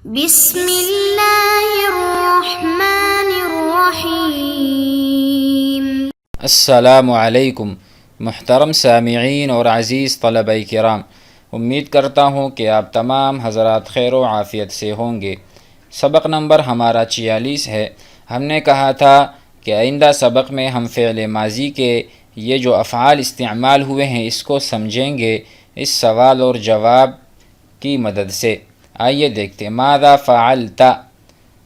بسم اللہ الرحمن الرحیم۔ السلام علیکم محترم سامعین اور عزیز طلبہ کرام، امید کرتا ہوں کہ آپ تمام حضرات خیر و عافیت سے ہوں گے۔ سبق نمبر ہمارا 46 ہے۔ ہم نے کہا تھا کہ آئندہ سبق میں ہم فعل ماضی کے یہ جو افعال استعمال ہوئے ہیں اس کو سمجھیں گے اس سوال اور جواب کی مدد سے۔ آئیے دیکھتے ہیں۔ ماذا فعلت،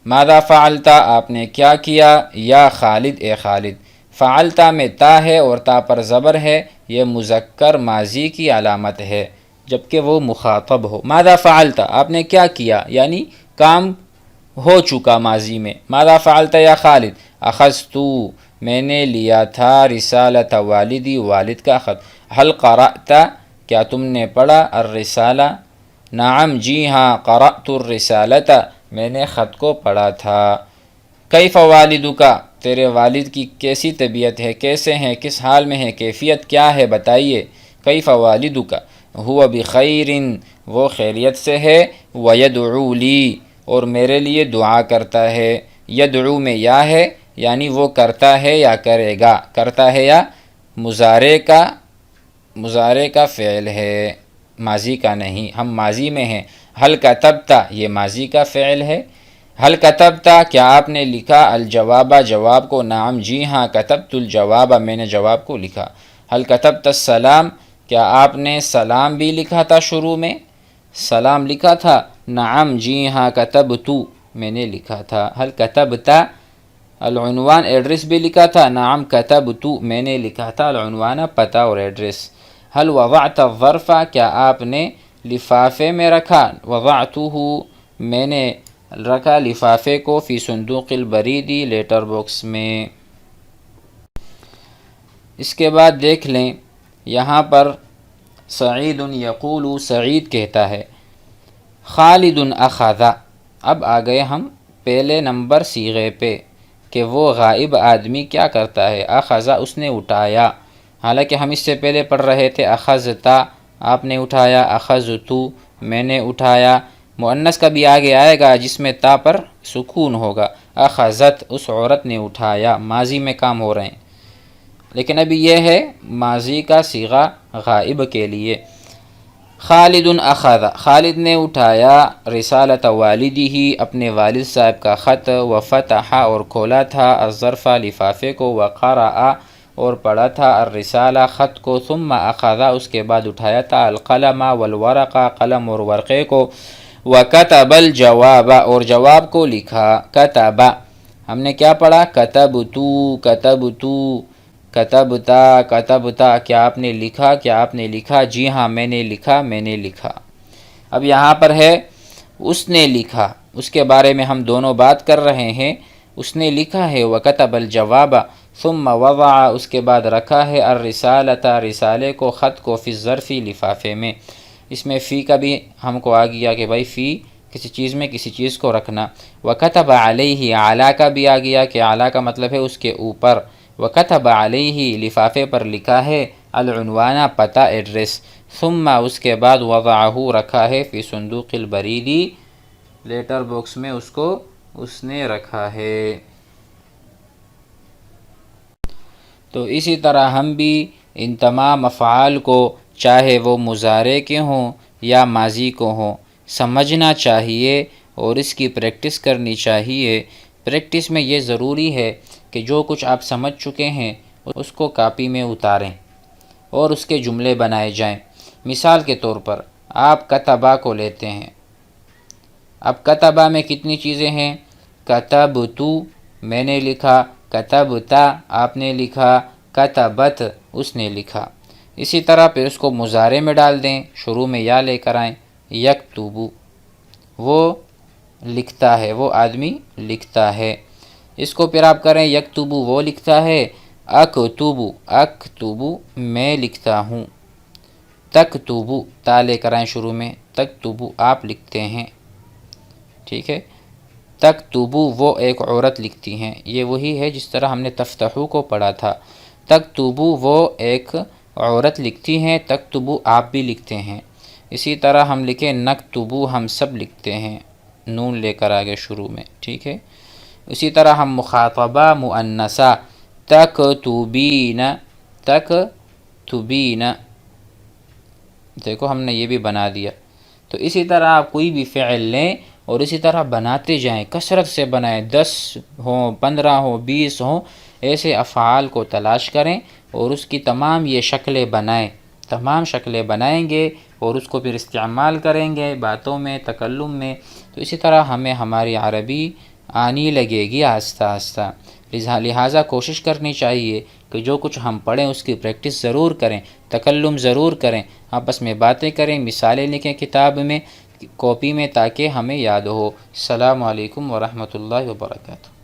ماذا فعلت آپ نے کیا کیا، یا خالد اے خالد۔ فعلت میں تا ہے اور تا پر زبر ہے، یہ مذکر ماضی کی علامت ہے جبکہ وہ مخاطب ہو۔ ماذا فعلت آپ نے کیا کیا، یعنی کام ہو چکا ماضی میں۔ ماذا فعلت یا خالد، اخذت میں نے لیا تھا، رسالۃ والدی والد کا خط۔ هل قرأت کیا تم نے پڑھا، الرسالہ، نعم جی ہاں، قرأت الرسالۃ میں نے خط کو پڑھا تھا۔ کیف والدک تیرے والد کی کیسی طبیعت ہے، کیسے ہیں، کس حال میں ہے، کیفیت کیا ہے بتائیے۔ کیف والدک، هو بخیر وہ خیریت سے ہے، ویدعو لی اور میرے لیے دعا کرتا ہے۔ یدعو میں یا ہے یعنی وہ کرتا ہے یا کرے گا، کرتا ہے یا مضارع کا فعل ہے، ماضی کا نہیں، ہم ماضی میں ہیں۔ هل کتبت یہ ماضی کا فعل ہے۔ هل کتبت کیا آپ نے لکھا، الجواب جواب کو، نعم جی ہاں، کتبت الجواب میں نے جواب کو لکھا۔ هل کتبت السلام کیا آپ نے سلام بھی لکھا تھا، شروع میں سلام لکھا تھا، نعم جی ہاں، کتبت میں نے لکھا تھا۔ هل کتبت العنوان ایڈریس بھی لکھا تھا، نعم کتبت میں نے لکھا تھا العنوان پتہ اور ایڈریس۔ هل وضعت الظرف کیا آپ نے لفافے میں رکھا، وضعتہ میں نے رکھا لفافے کو، فی صندوق البرید لیٹر باکس میں۔ اس کے بعد دیکھ لیں یہاں پر سعید یقول سعید کہتا ہے، خالد اخذ اب آ گئے ہم پہلے نمبر صیغے پہ کہ وہ غائب آدمی کیا کرتا ہے، اخذ اس نے اٹھایا، حالانکہ ہم اس سے پہلے پڑھ رہے تھے اخذت آپ نے اٹھایا، اخذت میں نے اٹھایا۔ مؤنث کا بھی آگے آئے گا جس میں تا پر سکون ہوگا، اخذت اس عورت نے اٹھایا، ماضی میں کام ہو رہے ہیں، لیکن ابھی یہ ہے ماضی کا صیغہ غائب کے لیے۔ خالد اخذ خالد نے اٹھایا، رسالۃ والدہ اپنے والد صاحب کا خط، وفتح اور کھولا تھا، الظرف لفافے کو، وقرأ اور پڑھا تھا، الرسالہ خط کو، ثم اخذ اس کے بعد اٹھایا تھا، القلم والورق قلم اور ورقے کو، وکتب الجواب اور جواب کو لکھا۔ کتب ہم نے کیا پڑھا، کتبتو کتبتو، کتبتا کتبتا کیا آپ نے لکھا، کیا آپ نے لکھا، جی ہاں میں نے لکھا، میں نے لکھا۔ اب یہاں پر ہے اس نے لکھا، اس کے بارے میں ہم دونوں بات کر رہے ہیں۔ اس نے لکھا ہے، وکتب الجواب ثم وضع اس کے بعد رکھا ہے، الرسالۃ رسالے کو، خط کو، فی الظرف لفافے میں۔ اس میں فی کا بھی ہم کو آ گیا کہ بھائی فی کسی چیز میں کسی چیز کو رکھنا۔ وکتب علیہ اعلیٰ کا بھی آ گیا کہ اعلیٰ کا مطلب ہے اس کے اوپر۔ وکتب علیہ لفافے پر لکھا ہے، العنوان پتہ ایڈریس، ثم اس کے بعد وضعہ رکھا ہے، فی صندوق البرید لیٹر باکس میں اس کو اس نے رکھا ہے۔ تو اسی طرح ہم بھی ان تمام افعال کو چاہے وہ مضارع کے ہوں یا ماضی کو ہوں سمجھنا چاہیے اور اس کی پریکٹس کرنی چاہیے۔ پریکٹس میں یہ ضروری ہے کہ جو کچھ آپ سمجھ چکے ہیں اس کو کاپی میں اتاریں اور اس کے جملے بنائے جائیں۔ مثال کے طور پر آپ کتبہ کو لیتے ہیں، اب کتبہ میں کتنی چیزیں ہیں، کتبتو میں نے لکھا، کتبتا آپ نے لکھا، کتبت اس نے لکھا۔ اسی طرح پھر اس کو مضارع میں ڈال دیں، شروع میں یا لے کر آئیں، یکتبو وہ لکھتا ہے، وہ آدمی لکھتا ہے۔ اس کو پھر آپ کریں یکتبو وہ لکھتا ہے، اکتبو اکتبو میں لکھتا ہوں، تکتبو تا لے کر آئیں شروع میں، تکتبو آپ لکھتے ہیں، ٹھیک ہے۔ تکتبو وہ ایک عورت لکھتی ہیں، یہ وہی ہے جس طرح ہم نے تفتحو کو پڑھا تھا۔ تکتبو وہ ایک عورت لکھتی ہیں، تکتبو آپ بھی لکھتے ہیں۔ اسی طرح ہم لکھیں نکتبو ہم سب لکھتے ہیں، نون لے کر آگے شروع میں، ٹھیک ہے۔ اسی طرح ہم مخاطبہ مؤنثہ تکتبین، تکتبین، دیکھو ہم نے یہ بھی بنا دیا۔ تو اسی طرح آپ کوئی بھی فعل لیں اور اسی طرح بناتے جائیں، کثرت سے بنائیں، 10 ہوں، 15 ہوں، 20 ہوں، ایسے افعال کو تلاش کریں اور اس کی تمام یہ شکلیں بنائیں، تمام شکلیں بنائیں گے اور اس کو پھر استعمال کریں گے باتوں میں، تکلم میں، تو اسی طرح ہمیں ہماری عربی آنی لگے گی آہستہ آہستہ۔ لہٰذا کوشش کرنی چاہیے کہ جو کچھ ہم پڑھیں اس کی پریکٹس ضرور کریں، تکلم ضرور کریں، آپس میں باتیں کریں، مثالیں لکھیں کتاب میں، کاپی میں، تاکہ ہمیں یاد ہو۔ السلام علیکم ورحمۃ اللہ وبرکاتہ۔